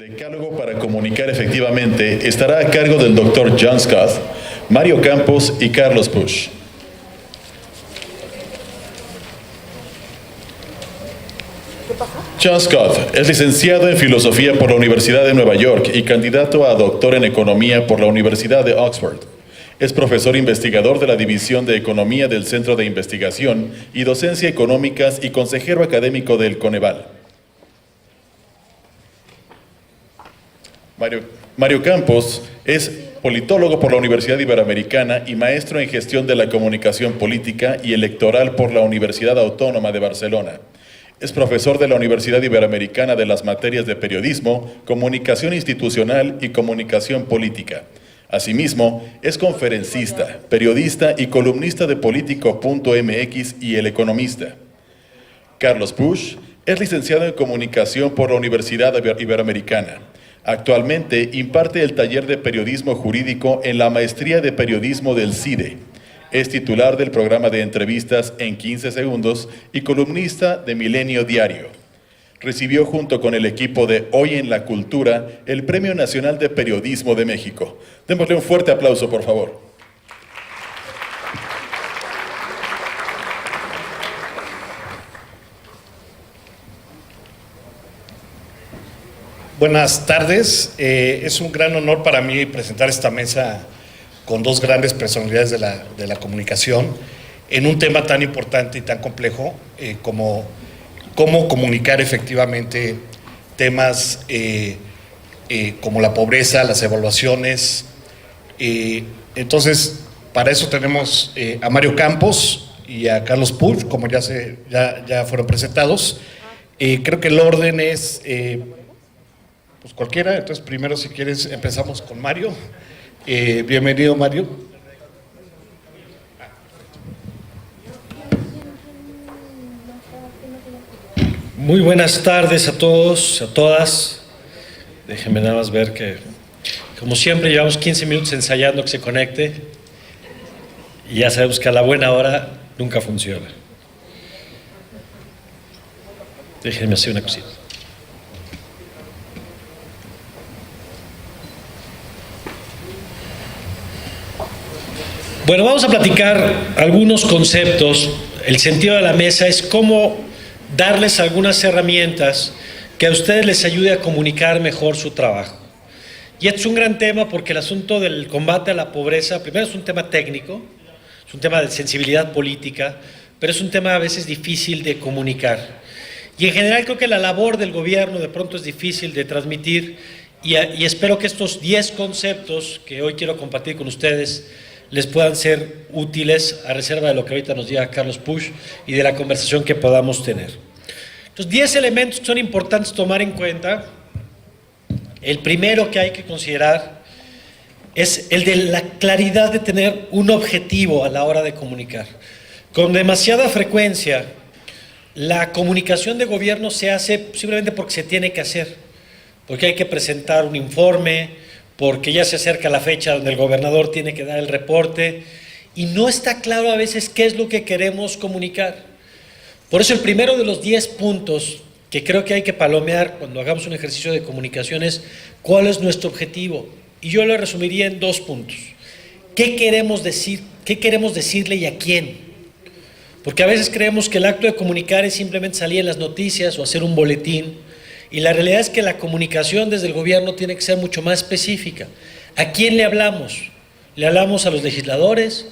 Decálogo para comunicar efectivamente estará a cargo del Dr. John Scott, Mario Campos y Carlos Pusch. John Scott es licenciado en Filosofía por la Universidad de Nueva York y candidato a doctor en Economía por la Universidad de Oxford. Es profesor investigador de la División de Economía del Centro de Investigación y Docencia Económicas y consejero académico del Coneval. Mario Campos es politólogo por la Universidad Iberoamericana y maestro en Gestión de la Comunicación Política y Electoral por la Universidad Autónoma de Barcelona. Es profesor de la Universidad Iberoamericana de las materias de Periodismo, Comunicación Institucional y Comunicación Política. Asimismo, es conferencista, periodista y columnista de Político.mx y El Economista. Carlos Pusch es licenciado en Comunicación por la Universidad Iberoamericana. Actualmente imparte el taller de periodismo jurídico en la maestría de periodismo del CIDE. Es titular del programa de entrevistas En 15 Segundos y columnista de Milenio Diario. Recibió junto con el equipo de Hoy en la Cultura el Premio Nacional de Periodismo de México. Démosle un fuerte aplauso, por favor. Buenas tardes. Es un gran honor para mí presentar esta mesa con dos grandes personalidades de la comunicación en un tema tan importante y tan complejo como cómo comunicar efectivamente temas como la pobreza, las evaluaciones. Entonces, para eso tenemos a Mario Campos y a Carlos Pusch, como ya fueron presentados. Creo que el orden es pues cualquiera. Entonces, primero, si quieres, empezamos con Mario. Bienvenido, Mario. Muy buenas tardes a todos, a todas. Déjenme nada más ver que, como siempre, llevamos 15 minutos ensayando que se conecte y ya sabemos que a la buena hora nunca funciona. Déjenme hacer una cosita. Bueno, vamos a platicar algunos conceptos. El sentido de la mesa es cómo darles algunas herramientas que a ustedes les ayude a comunicar mejor su trabajo. Y este es un gran tema porque el asunto del combate a la pobreza, primero es un tema técnico, es un tema de sensibilidad política, pero es un tema a veces difícil de comunicar. Y en general creo que la labor del gobierno de pronto es difícil de transmitir y espero que estos 10 conceptos que hoy quiero compartir con ustedes les puedan ser útiles a reserva de lo que ahorita nos diga Carlos Pusch y de la conversación que podamos tener. Entonces, 10 elementos que son importantes tomar en cuenta. El primero que hay que considerar es el de la claridad de tener un objetivo a la hora de comunicar. Con demasiada frecuencia, la comunicación de gobierno se hace simplemente porque se tiene que hacer, porque hay que presentar un informe, porque ya se acerca la fecha donde el gobernador tiene que dar el reporte y no está claro a veces qué es lo que queremos comunicar. Por eso el primero de los 10 puntos que creo que hay que palomear cuando hagamos un ejercicio de comunicación es cuál es nuestro objetivo. Y yo lo resumiría en 2 puntos. ¿Qué queremos decir? ¿Qué queremos decirle y a quién? Porque a veces creemos que el acto de comunicar es simplemente salir en las noticias o hacer un boletín. Y la realidad es que la comunicación desde el gobierno tiene que ser mucho más específica. ¿A quién le hablamos? ¿Le hablamos a los legisladores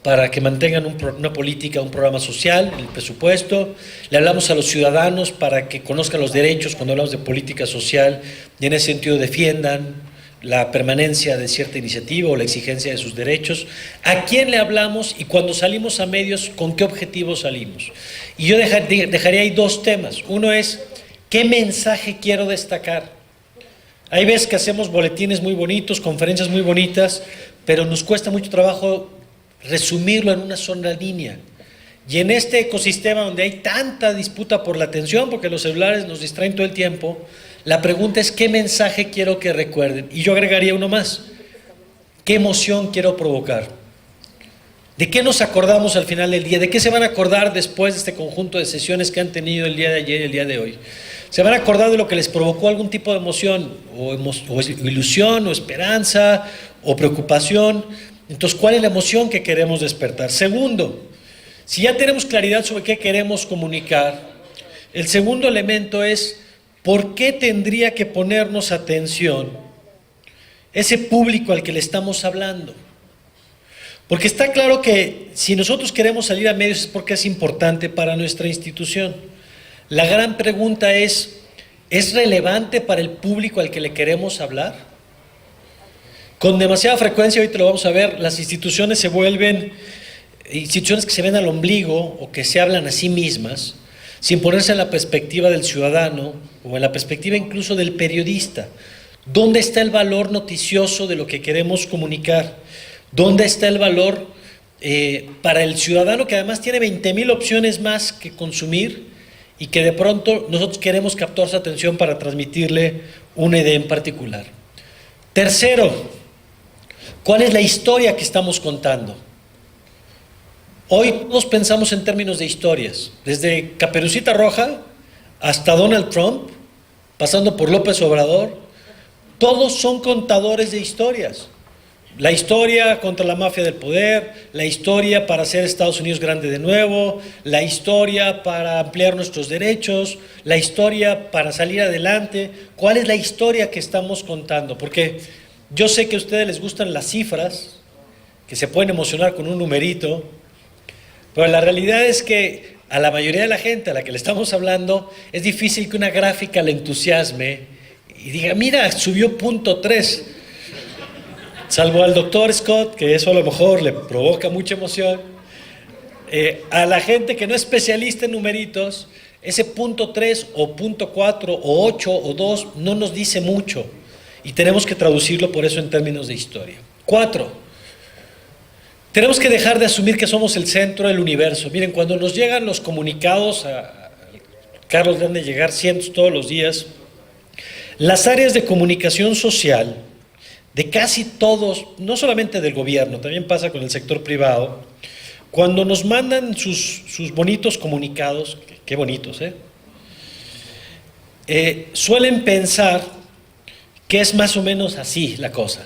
para que mantengan una política, un programa social, el presupuesto? ¿Le hablamos a los ciudadanos para que conozcan los derechos cuando hablamos de política social y en ese sentido defiendan la permanencia de cierta iniciativa o la exigencia de sus derechos? ¿A quién le hablamos? Y cuando salimos a medios, ¿con qué objetivo salimos? Y yo dejaría ahí 2 temas. Uno es, ¿qué mensaje quiero destacar? Hay veces que hacemos boletines muy bonitos, conferencias muy bonitas, pero nos cuesta mucho trabajo resumirlo en una sola línea. Y en este ecosistema donde hay tanta disputa por la atención, porque los celulares nos distraen todo el tiempo, la pregunta es ¿qué mensaje quiero que recuerden? Y yo agregaría uno más. ¿Qué emoción quiero provocar? ¿De qué nos acordamos al final del día? ¿De qué se van a acordar después de este conjunto de sesiones que han tenido el día de ayer y el día de hoy? se van a acordar de lo que les provocó algún tipo de emoción, o ilusión, o esperanza, o preocupación. Entonces, ¿cuál es la emoción que queremos despertar? Segundo, si ya tenemos claridad sobre qué queremos comunicar, el segundo elemento es ¿por qué tendría que ponernos atención ese público al que le estamos hablando? Porque está claro que si nosotros queremos salir a medios es porque es importante para nuestra institución. La gran pregunta ¿es relevante para el público al que le queremos hablar? Con demasiada frecuencia, ahorita lo vamos a ver, las instituciones se vuelven instituciones que se ven al ombligo o que se hablan a sí mismas, sin ponerse en la perspectiva del ciudadano o en la perspectiva incluso del periodista. ¿Dónde está el valor noticioso de lo que queremos comunicar? ¿Dónde está el valor para el ciudadano que además tiene 20,000 opciones más que consumir y que de pronto nosotros queremos captar su atención para transmitirle una idea en particular? Tercero, ¿cuál es la historia que estamos contando? Hoy todos pensamos en términos de historias, desde Caperucita Roja hasta Donald Trump, pasando por López Obrador, todos son contadores de historias. La historia contra la mafia del poder, la historia para hacer Estados Unidos grande de nuevo, la historia para ampliar nuestros derechos, la historia para salir adelante. ¿Cuál es la historia que estamos contando? Porque yo sé que a ustedes les gustan las cifras, que se pueden emocionar con un numerito, pero la realidad es que a la mayoría de la gente a la que le estamos hablando es difícil que una gráfica le entusiasme y diga, mira, subió 0.3. Salvo al doctor Scott, que eso a lo mejor le provoca mucha emoción. A la gente que no es especialista en numeritos, ese 0.3 o 0.4 o 8 o 2 no nos dice mucho y tenemos que traducirlo por eso en términos de historia. 4. Tenemos que dejar de asumir que somos el centro del universo. Miren, cuando nos llegan los comunicados, a Carlos le han de llegar cientos todos los días, las áreas de comunicación social de casi todos, no solamente del gobierno, también pasa con el sector privado, cuando nos mandan sus bonitos comunicados, qué bonitos, suelen pensar que es más o menos así la cosa.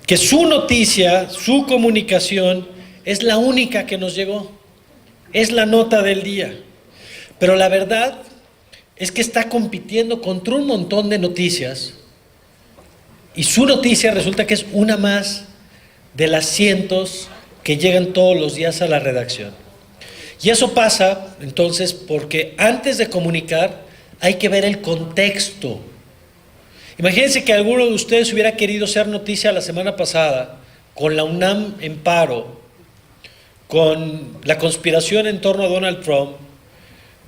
Que su noticia, su comunicación es la única que nos llegó, es la nota del día. Pero la verdad es que está compitiendo contra un montón de noticias y su noticia resulta que es una más de las cientos que llegan todos los días a la redacción. Y eso pasa entonces porque antes de comunicar hay que ver el contexto. Imagínense que alguno de ustedes hubiera querido ser noticia la semana pasada con la UNAM en paro, con la conspiración en torno a Donald Trump,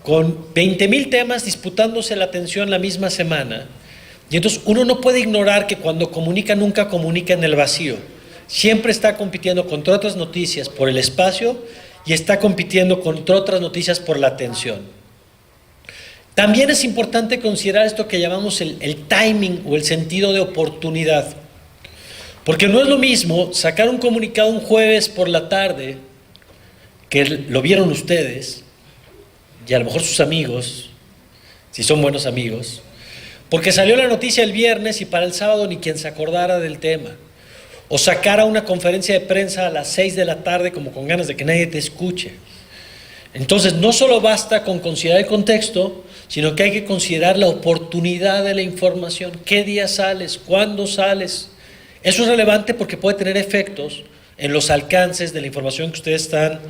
con 20,000 temas disputándose la atención la misma semana. Y entonces uno no puede ignorar que cuando comunica nunca comunica en el vacío. Siempre está compitiendo contra otras noticias por el espacio y está compitiendo contra otras noticias por la atención. También es importante considerar esto que llamamos el timing o el sentido de oportunidad. Porque no es lo mismo sacar un comunicado un jueves por la tarde, que lo vieron ustedes, y a lo mejor sus amigos, si son buenos amigos, porque salió la noticia el viernes y para el sábado ni quien se acordara del tema. O sacar a una conferencia de prensa a las 6 de la tarde como con ganas de que nadie te escuche. Entonces no solo basta con considerar el contexto, sino que hay que considerar la oportunidad de la información. ¿Qué día sales? ¿Cuándo sales? Eso es relevante porque puede tener efectos en los alcances de la información que ustedes están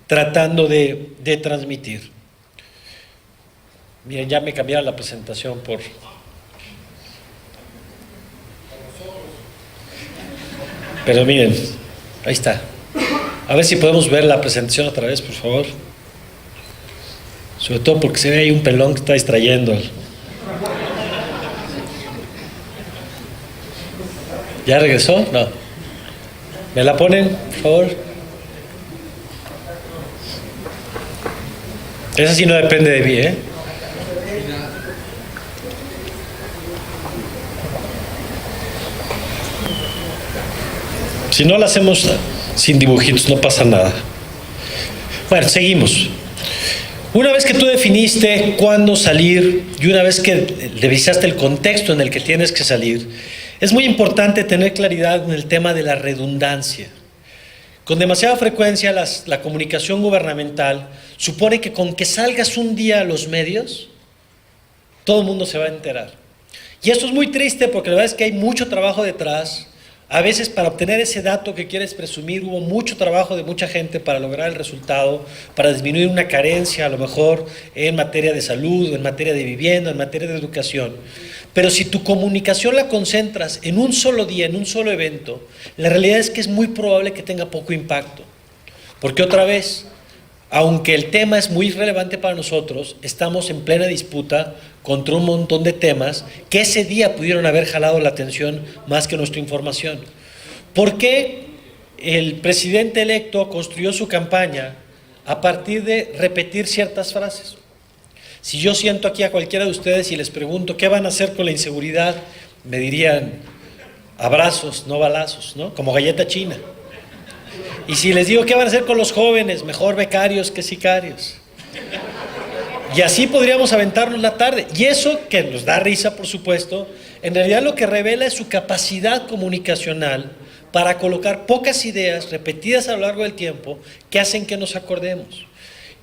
tratando de transmitir. Miren, ya me cambiaron la presentación por... Pero miren, ahí está. A ver si podemos ver la presentación otra vez, por favor. Sobre todo porque se ve ahí un pelón que está distrayendo. ¿Ya regresó? No. ¿Me la ponen, por favor? Esa sí no depende de mí, ¿eh? Si no la hacemos sin dibujitos, no pasa nada. Bueno, seguimos. Una vez que tú definiste cuándo salir y una vez que revisaste el contexto en el que tienes que salir, es muy importante tener claridad en el tema de la redundancia. Con demasiada frecuencia la comunicación gubernamental supone que con que salgas un día a los medios, todo el mundo se va a enterar. Y esto es muy triste porque la verdad es que hay mucho trabajo detrás. A veces para obtener ese dato que quieres presumir hubo mucho trabajo de mucha gente para lograr el resultado, para disminuir una carencia a lo mejor en materia de salud, en materia de vivienda, en materia de educación. Pero si tu comunicación la concentras en un solo día, en un solo evento, la realidad es que es muy probable que tenga poco impacto. Porque otra vez, aunque el tema es muy relevante para nosotros, estamos en plena disputa contra un montón de temas que ese día pudieron haber jalado la atención más que nuestra información. ¿Por qué el presidente electo construyó su campaña a partir de repetir ciertas frases? Si yo siento aquí a cualquiera de ustedes y les pregunto qué van a hacer con la inseguridad, me dirían abrazos, no balazos, ¿no? Como galleta china. Y si les digo qué van a hacer con los jóvenes, mejor becarios que sicarios. Y así podríamos aventarnos la tarde. Y eso, que nos da risa, por supuesto, en realidad lo que revela es su capacidad comunicacional para colocar pocas ideas repetidas a lo largo del tiempo que hacen que nos acordemos.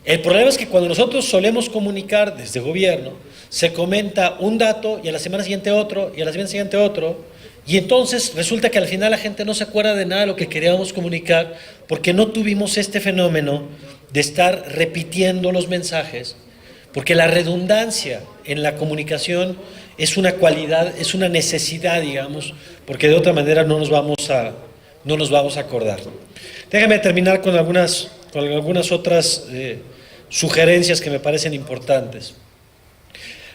El problema es que cuando nosotros solemos comunicar desde gobierno, se comenta un dato y a la semana siguiente otro, y a la semana siguiente otro, y entonces resulta que al final la gente no se acuerda de nada de lo que queríamos comunicar porque no tuvimos este fenómeno de estar repitiendo los mensajes. Porque la redundancia en la comunicación es una cualidad, es una necesidad, digamos, porque de otra manera no nos vamos a acordar. Déjame terminar con algunas otras sugerencias que me parecen importantes.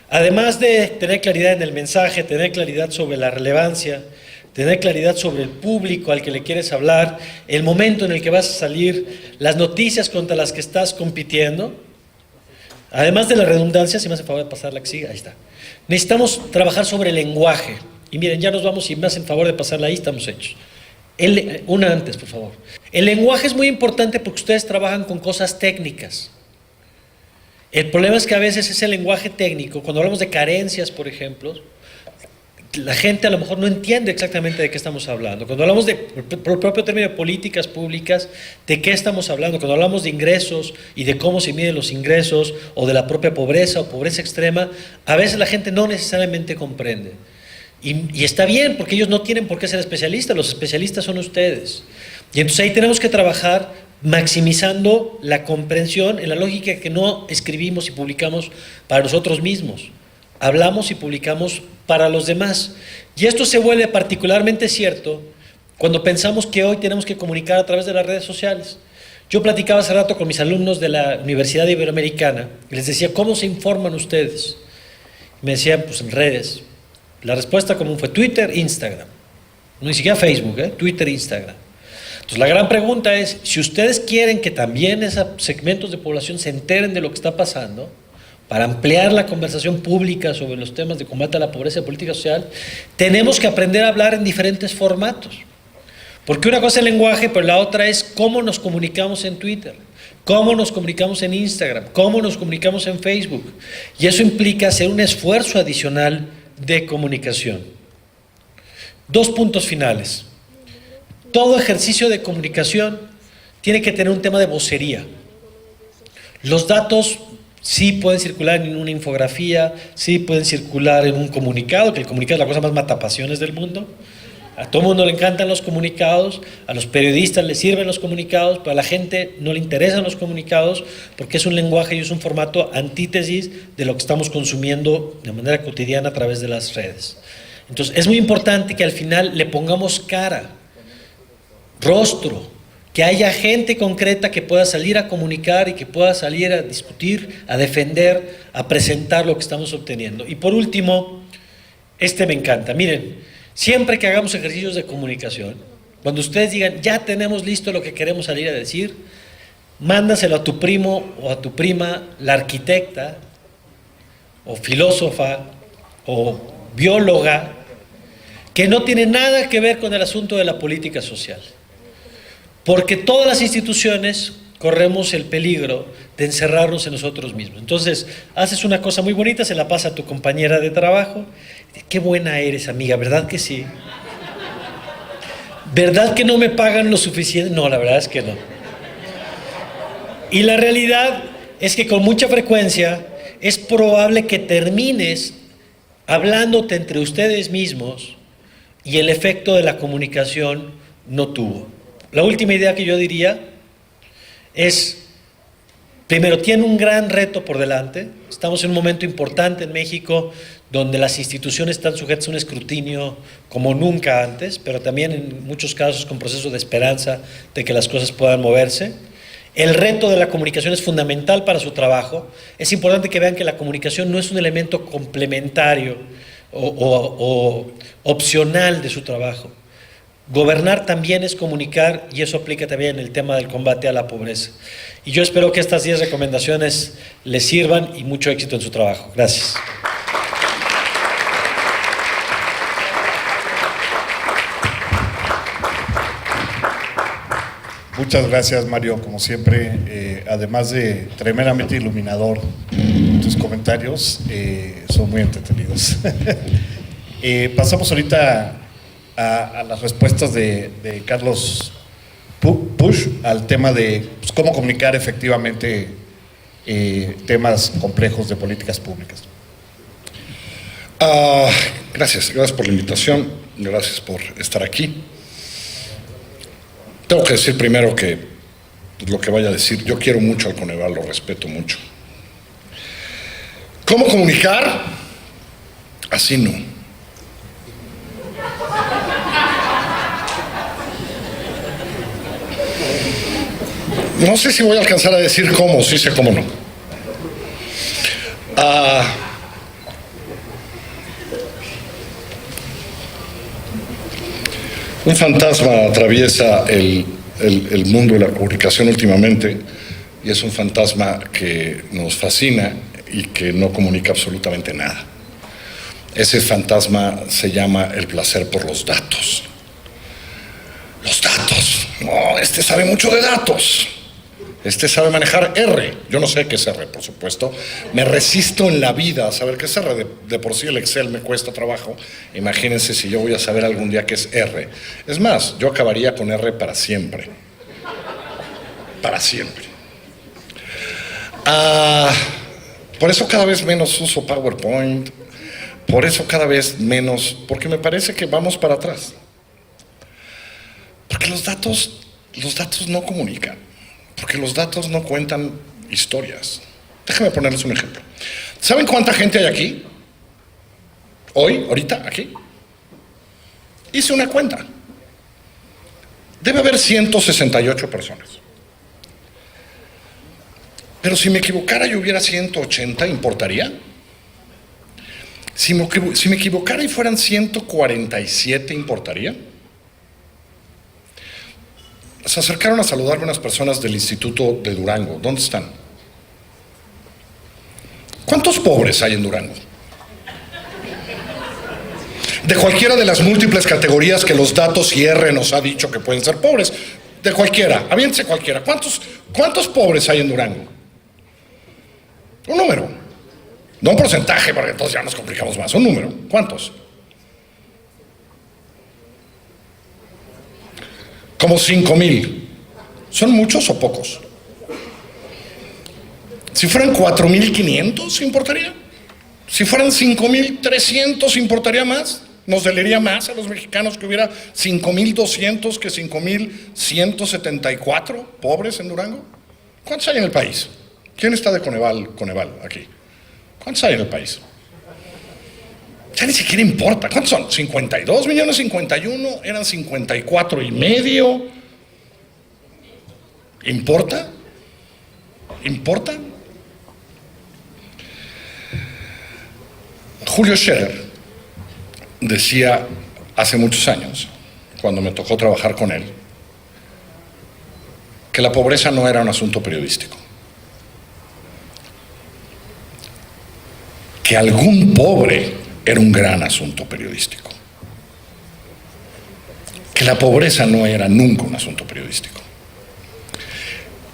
Además de tener claridad en el mensaje, tener claridad sobre la relevancia, tener claridad sobre el público al que le quieres hablar, el momento en el que vas a salir, las noticias contra las que estás compitiendo. Además de la redundancia, si me hace favor de pasarla que siga, ahí está. Necesitamos trabajar sobre el lenguaje. Y miren, ya nos vamos, y me hacen favor de pasarla ahí, estamos hechos. Una antes, por favor. El lenguaje es muy importante porque ustedes trabajan con cosas técnicas. El problema es que a veces ese lenguaje técnico, cuando hablamos de carencias, por ejemplo, la gente a lo mejor no entiende exactamente de qué estamos hablando. Cuando hablamos por el propio término de políticas públicas, ¿de qué estamos hablando? Cuando hablamos de ingresos y de cómo se miden los ingresos, o de la propia pobreza o pobreza extrema, a veces la gente no necesariamente comprende. Y está bien, porque ellos no tienen por qué ser especialistas, los especialistas son ustedes. Y entonces ahí tenemos que trabajar maximizando la comprensión en la lógica que no escribimos y publicamos para nosotros mismos. Hablamos y publicamos para los demás. Y esto se vuelve particularmente cierto cuando pensamos que hoy tenemos que comunicar a través de las redes sociales. Yo platicaba hace rato con mis alumnos de la Universidad Iberoamericana y les decía, ¿cómo se informan ustedes? Me decían, pues en redes. La respuesta común fue Twitter, Instagram. No, ni siquiera Facebook, Twitter, Instagram. Entonces la gran pregunta es, si ustedes quieren que también esos segmentos de población se enteren de lo que está pasando, para ampliar la conversación pública sobre los temas de combate a la pobreza y política social, tenemos que aprender a hablar en diferentes formatos. Porque una cosa es el lenguaje, pero la otra es cómo nos comunicamos en Twitter, cómo nos comunicamos en Instagram, cómo nos comunicamos en Facebook. Y eso implica hacer un esfuerzo adicional de comunicación. 2 puntos finales. Todo ejercicio de comunicación tiene que tener un tema de vocería. Los datos sí pueden circular en una infografía, sí pueden circular en un comunicado, que el comunicado es la cosa más matapasiones del mundo. A todo el mundo le encantan los comunicados, a los periodistas les sirven los comunicados, pero a la gente no le interesan los comunicados porque es un lenguaje y es un formato antítesis de lo que estamos consumiendo de manera cotidiana a través de las redes. Entonces es muy importante que al final le pongamos cara, rostro, que haya gente concreta que pueda salir a comunicar y que pueda salir a discutir, a defender, a presentar lo que estamos obteniendo. Y por último, me encanta. Miren, siempre que hagamos ejercicios de comunicación, cuando ustedes digan, ya tenemos listo lo que queremos salir a decir, mándaselo a tu primo o a tu prima, la arquitecta, o filósofa, o bióloga, que no tiene nada que ver con el asunto de la política social. Porque todas las instituciones corremos el peligro de encerrarnos en nosotros mismos. Entonces, haces una cosa muy bonita, se la pasa a tu compañera de trabajo. Qué buena eres, amiga, ¿verdad que sí? ¿Verdad que no me pagan lo suficiente? No, la verdad es que no. Y la realidad es que con mucha frecuencia es probable que termines hablándote entre ustedes mismos y el efecto de la comunicación no tuvo. La última idea que yo diría es, primero, tiene un gran reto por delante. Estamos en un momento importante en México donde las instituciones están sujetas a un escrutinio como nunca antes, pero también en muchos casos con procesos de esperanza de que las cosas puedan moverse. El reto de la comunicación es fundamental para su trabajo. Es importante que vean que la comunicación no es un elemento complementario o opcional de su trabajo. Gobernar también es comunicar, y eso aplica también en el tema del combate a la pobreza. Y yo espero que estas 10 recomendaciones les sirvan y mucho éxito en su trabajo. Gracias. Muchas gracias, Mario, como siempre, además de tremendamente iluminador, tus comentarios son muy entretenidos. Pasamos ahorita a las respuestas de Carlos Pusch al tema de pues, cómo comunicar efectivamente temas complejos de políticas públicas. Gracias por la invitación, gracias por estar aquí. Tengo que decir primero que lo que vaya a decir, yo quiero mucho al Coneval, lo respeto mucho. ¿Cómo comunicar? Así no. No sé si voy a alcanzar a decir cómo, sí sé cómo no. Un fantasma atraviesa el mundo de la comunicación últimamente y es un fantasma que nos fascina y que no comunica absolutamente nada. Ese fantasma se llama el placer por los datos. Los datos. No, este sabe mucho de datos. Este sabe manejar R. Yo no sé qué es R, por supuesto. Me resisto en la vida a saber qué es R. De por sí el Excel me cuesta trabajo. Imagínense si yo voy a saber algún día qué es R. Es más, yo acabaría con R para siempre. Para siempre. Por eso cada vez menos uso PowerPoint. Por eso cada vez menos, porque me parece que vamos para atrás. Porque los datos no comunican. Porque los datos no cuentan historias. Déjenme ponerles un ejemplo. ¿Saben cuánta gente hay aquí? Hoy, ahorita, aquí. Hice una cuenta. Debe haber 168 personas. Pero si me equivocara y hubiera 180, ¿importaría? Si me equivocara y fueran 147, ¿importaría? Se acercaron a saludarme unas personas del Instituto de Durango. ¿Dónde están? ¿Cuántos pobres hay en Durango? De cualquiera de las múltiples categorías que los datos y R nos ha dicho que pueden ser pobres. De cualquiera, aviéntese cualquiera. ¿Cuántos pobres hay en Durango? Un número. No un porcentaje, porque entonces ya nos complicamos más. Un número. ¿Cuántos? Como 5,000. ¿Son muchos o pocos? Si fueran 4,500, ¿importaría? Si fueran 5,300, ¿importaría más? ¿Nos dolería más a los mexicanos que hubiera 5,200 que 5,174 pobres en Durango? ¿Cuántos hay en el país? ¿Quién está de Coneval aquí? ¿Cuántos hay en el país? Ya ni siquiera importa. ¿Cuántos son? 52 millones, 51, eran 54 y medio. ¿Importa? ¿Importa? Julio Scherer decía hace muchos años, cuando me tocó trabajar con él, que la pobreza no era un asunto periodístico. Que algún pobre era un gran asunto periodístico. Que la pobreza no era nunca un asunto periodístico.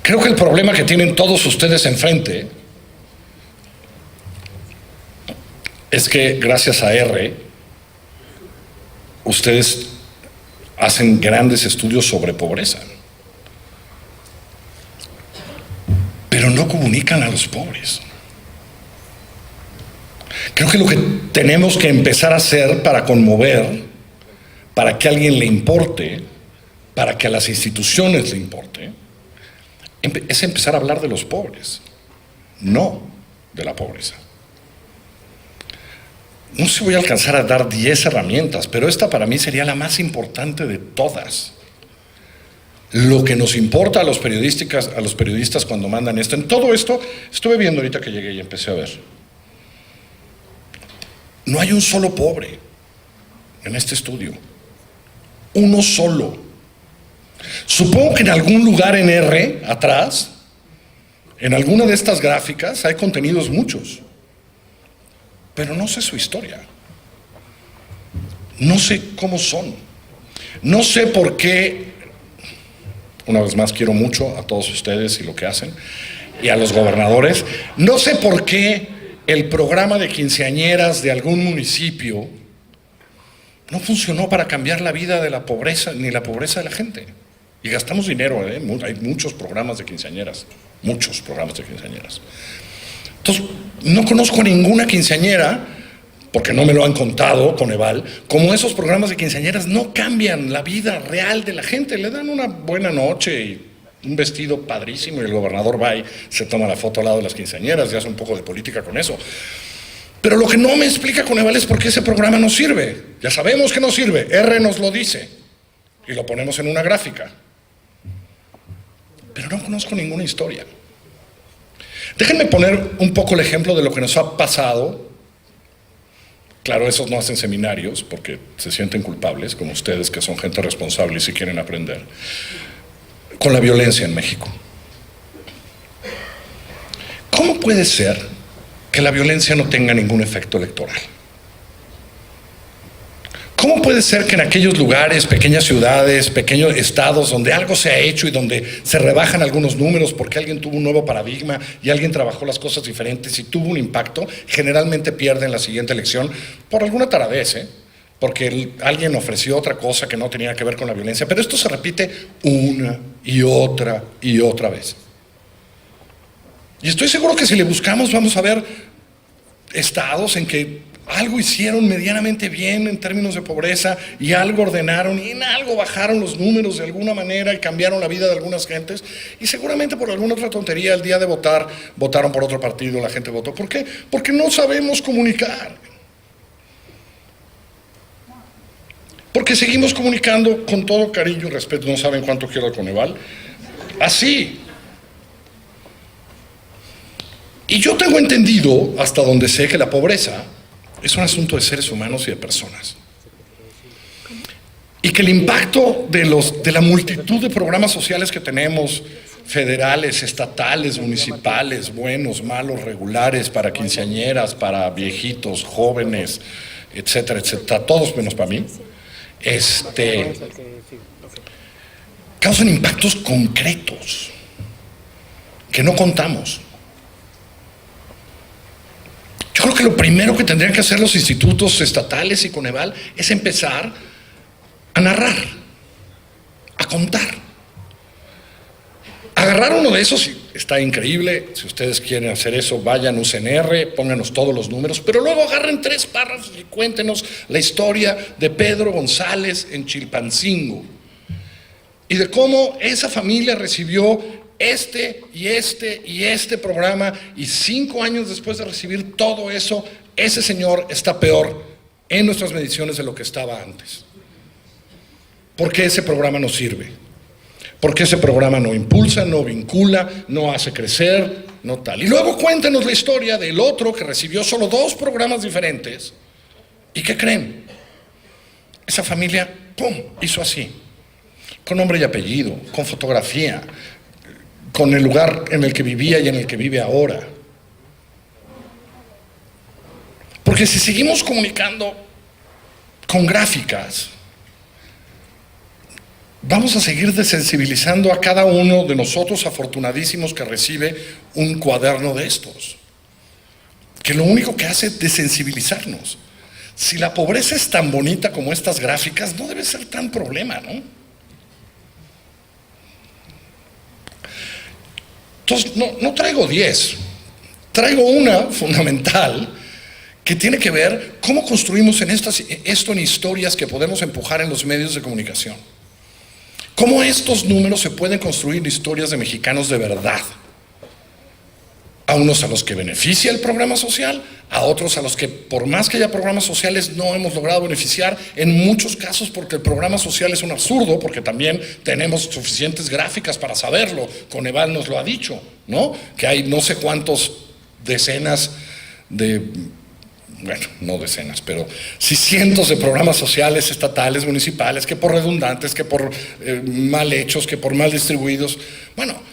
Creo que el problema que tienen todos ustedes enfrente es que gracias a R, ustedes hacen grandes estudios sobre pobreza, pero no comunican a los pobres. Creo que lo que tenemos que empezar a hacer para conmover, para que a alguien le importe, para que a las instituciones le importe, es empezar a hablar de los pobres, no de la pobreza. No sé si voy a alcanzar a dar 10 herramientas, pero esta para mí sería la más importante de todas. Lo que nos importa a los periodistas cuando mandan esto. En todo esto, estuve viendo ahorita que llegué y empecé a ver. No hay un solo pobre en este estudio. Uno solo. Supongo que en algún lugar en R, atrás, en alguna de estas gráficas, hay contenidos muchos. Pero no sé su historia. No sé cómo son. No sé por qué. Una vez más, quiero mucho a todos ustedes y lo que hacen, y a los gobernadores. No sé por qué el programa de quinceañeras de algún municipio no funcionó para cambiar la vida de la pobreza, ni la pobreza de la gente. Y gastamos dinero, hay muchos programas de quinceañeras, muchos programas de quinceañeras. Entonces, no conozco ninguna quinceañera, porque no me lo han contado, Coneval, como esos programas de quinceañeras no cambian la vida real de la gente. Le dan una buena noche y un vestido padrísimo y el gobernador va y se toma la foto al lado de las quinceañeras y hace un poco de política con eso. Pero lo que no me explica Coneval es por qué ese programa no sirve. Ya sabemos que no sirve, R nos lo dice y lo ponemos en una gráfica. Pero no conozco ninguna historia. Déjenme poner un poco el ejemplo de lo que nos ha pasado. Claro, esos no hacen seminarios porque se sienten culpables, como ustedes que son gente responsable y si quieren aprender, con la violencia en México. ¿Cómo puede ser que la violencia no tenga ningún efecto electoral? ¿Cómo puede ser que en aquellos lugares, pequeñas ciudades, pequeños estados donde algo se ha hecho y donde se rebajan algunos números porque alguien tuvo un nuevo paradigma y alguien trabajó las cosas diferentes y tuvo un impacto, generalmente pierden la siguiente elección por alguna taradez, porque alguien ofreció otra cosa que no tenía que ver con la violencia? Pero esto se repite una y otra vez. Y estoy seguro que si le buscamos vamos a ver estados en que algo hicieron medianamente bien en términos de pobreza y algo ordenaron y en algo bajaron los números de alguna manera y cambiaron la vida de algunas gentes, y seguramente por alguna otra tontería el día de votar votaron por otro partido, la gente votó. ¿Por qué? Porque no sabemos comunicar. Porque seguimos comunicando con todo cariño y respeto. No saben cuánto quiero al Coneval. Así. Y yo tengo entendido, hasta donde sé, que la pobreza es un asunto de seres humanos y de personas. Y que el impacto de la multitud de programas sociales que tenemos, federales, estatales, municipales, buenos, malos, regulares, para quinceañeras, para viejitos, jóvenes, etcétera, etcétera, todos menos para mí, causan impactos concretos que no contamos. Yo creo que lo primero que tendrían que hacer los institutos estatales y Coneval es empezar a narrar, a contar. Agarrar uno de esos, está increíble, si ustedes quieren hacer eso, vayan, usen R, pónganos todos los números, pero luego agarren 3 párrafos y cuéntenos la historia de Pedro González en Chilpancingo y de cómo esa familia recibió este programa, y 5 años después de recibir todo eso, ese señor está peor en nuestras mediciones de lo que estaba antes. ¿Por qué ese programa no sirve? ¿Por qué ese programa no impulsa, no vincula, no hace crecer, no tal? Y luego cuéntenos la historia del otro que recibió solo 2 programas diferentes. ¿Y qué creen? Esa familia, ¡pum!, hizo así, con nombre y apellido, con fotografía, con el lugar en el que vivía y en el que vive ahora. Porque si seguimos comunicando con gráficas, vamos a seguir desensibilizando a cada uno de nosotros afortunadísimos que recibe un cuaderno de estos, que lo único que hace es desensibilizarnos. Si la pobreza es tan bonita como estas gráficas, no debe ser tan problema, ¿no? Entonces, no traigo 10, traigo una fundamental que tiene que ver cómo construimos esto en historias que podemos empujar en los medios de comunicación. Cómo estos números se pueden construir en historias de mexicanos de verdad. A unos a los que beneficia el programa social, a otros a los que, por más que haya programas sociales, no hemos logrado beneficiar, en muchos casos porque el programa social es un absurdo, porque también tenemos suficientes gráficas para saberlo. Coneval nos lo ha dicho, ¿no? Que hay no sé cuántos decenas de, bueno, no decenas, pero sí cientos de programas sociales, estatales, municipales, que por redundantes, que por mal hechos, que por mal distribuidos. Bueno,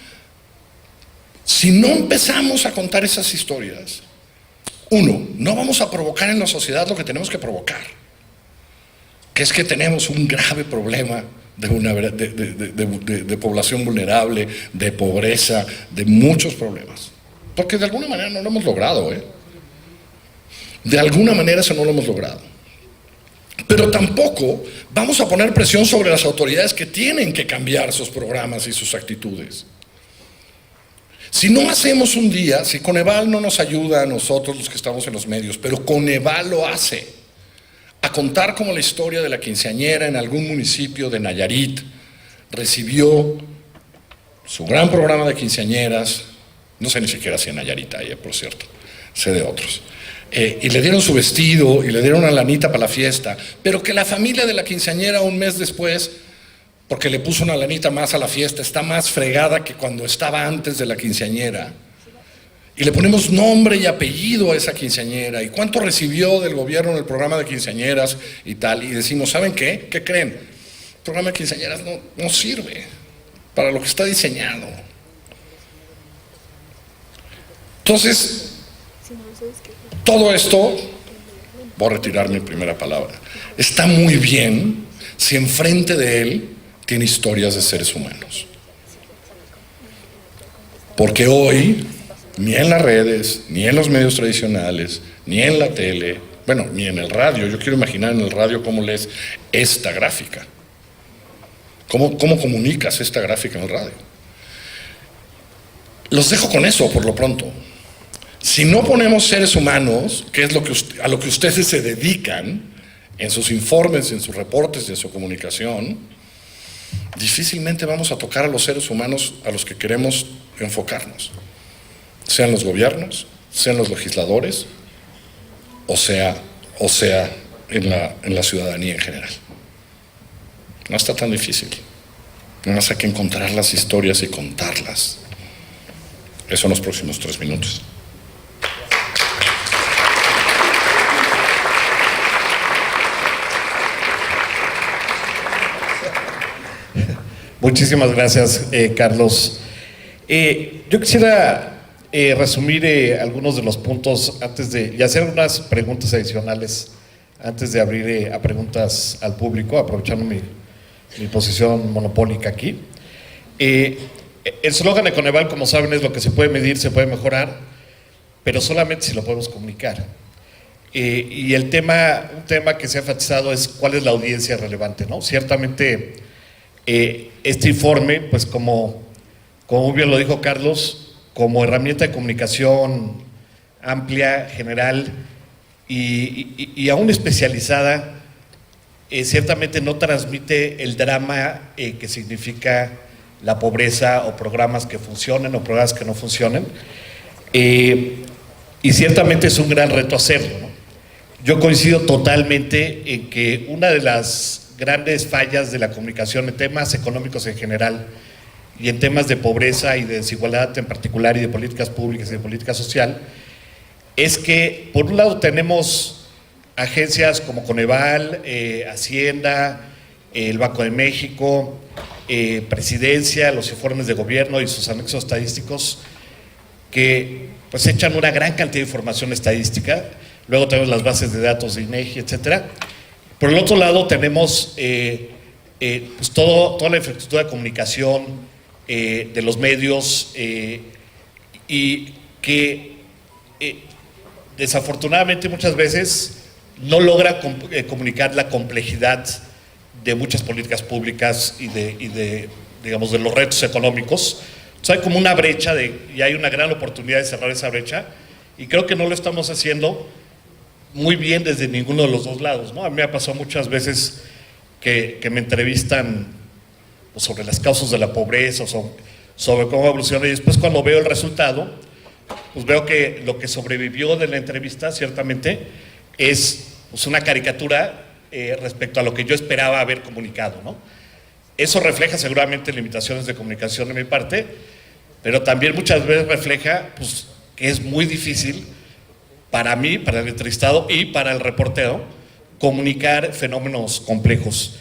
si no empezamos a contar esas historias, uno, no vamos a provocar en la sociedad lo que tenemos que provocar, que es que tenemos un grave problema de población vulnerable, de pobreza, de muchos problemas. Porque de alguna manera no lo hemos logrado, De alguna manera eso no lo hemos logrado. Pero tampoco vamos a poner presión sobre las autoridades que tienen que cambiar sus programas y sus actitudes. Si no hacemos un día, si Coneval no nos ayuda a nosotros los que estamos en los medios, pero Coneval lo hace, a contar como la historia de la quinceañera en algún municipio de Nayarit recibió su gran programa de quinceañeras, no sé ni siquiera si en Nayarit hay, por cierto, sé de otros, y le dieron su vestido y le dieron una lanita para la fiesta, pero que la familia de la quinceañera un mes después, porque le puso una lanita más a la fiesta, está más fregada que cuando estaba antes de la quinceañera. Y le ponemos nombre y apellido a esa quinceañera, y cuánto recibió del gobierno en el programa de quinceañeras y tal, y decimos, ¿saben qué? ¿Qué creen? El programa de quinceañeras no sirve para lo que está diseñado. Entonces, todo esto, voy a retirar mi primera palabra, está muy bien si enfrente de él tiene historias de seres humanos. Porque hoy, ni en las redes, ni en los medios tradicionales, ni en la tele, bueno, ni en el radio, yo quiero imaginar en el radio cómo lees esta gráfica. ¿Cómo comunicas esta gráfica en el radio? Los dejo con eso por lo pronto. Si no ponemos seres humanos, que es a lo que ustedes se dedican en sus informes, en sus reportes, en su comunicación, difícilmente vamos a tocar a los seres humanos a los que queremos enfocarnos, sean los gobiernos, sean los legisladores, o sea en la ciudadanía en general. No está tan difícil. Nada más hay que encontrar las historias y contarlas. Eso en los próximos 3 minutos. Muchísimas gracias, Carlos. Yo quisiera resumir algunos de los puntos y hacer unas preguntas adicionales antes de abrir a preguntas al público, aprovechando mi posición monopólica aquí. El eslogan de Coneval, como saben, es: lo que se puede medir se puede mejorar, pero solamente si lo podemos comunicar. Y un tema que se ha enfatizado es cuál es la audiencia relevante, ¿no? Ciertamente, este informe, pues como muy bien lo dijo Carlos, como herramienta de comunicación amplia, general y aún especializada, ciertamente no transmite el drama que significa la pobreza, o programas que funcionen o programas que no funcionen, y ciertamente es un gran reto hacerlo, ¿no? Yo coincido totalmente en que una de las grandes fallas de la comunicación en temas económicos en general y en temas de pobreza y de desigualdad en particular, y de políticas públicas y de política social, es que por un lado tenemos agencias como Coneval, Hacienda, el Banco de México, Presidencia, los informes de gobierno y sus anexos estadísticos, que pues echan una gran cantidad de información estadística. Luego tenemos las bases de datos de INEGI, etcétera. Por el otro lado tenemos pues toda la infraestructura de comunicación, de los medios, y que desafortunadamente muchas veces no logra comunicar la complejidad de muchas políticas públicas y digamos, de los retos económicos. Entonces hay como una brecha y hay una gran oportunidad de cerrar esa brecha, y creo que no lo estamos haciendo muy bien desde ninguno de los dos lados, ¿no? A mí me ha pasado muchas veces que me entrevistan, pues, sobre las causas de la pobreza, o sobre cómo evoluciona, y después cuando veo el resultado, pues veo que lo que sobrevivió de la entrevista ciertamente es, pues, una caricatura respecto a lo que yo esperaba haber comunicado, ¿no? Eso refleja seguramente limitaciones de comunicación de mi parte, pero también muchas veces refleja, pues, que es muy difícil para mí, para el entrevistado y para el reportero, comunicar fenómenos complejos.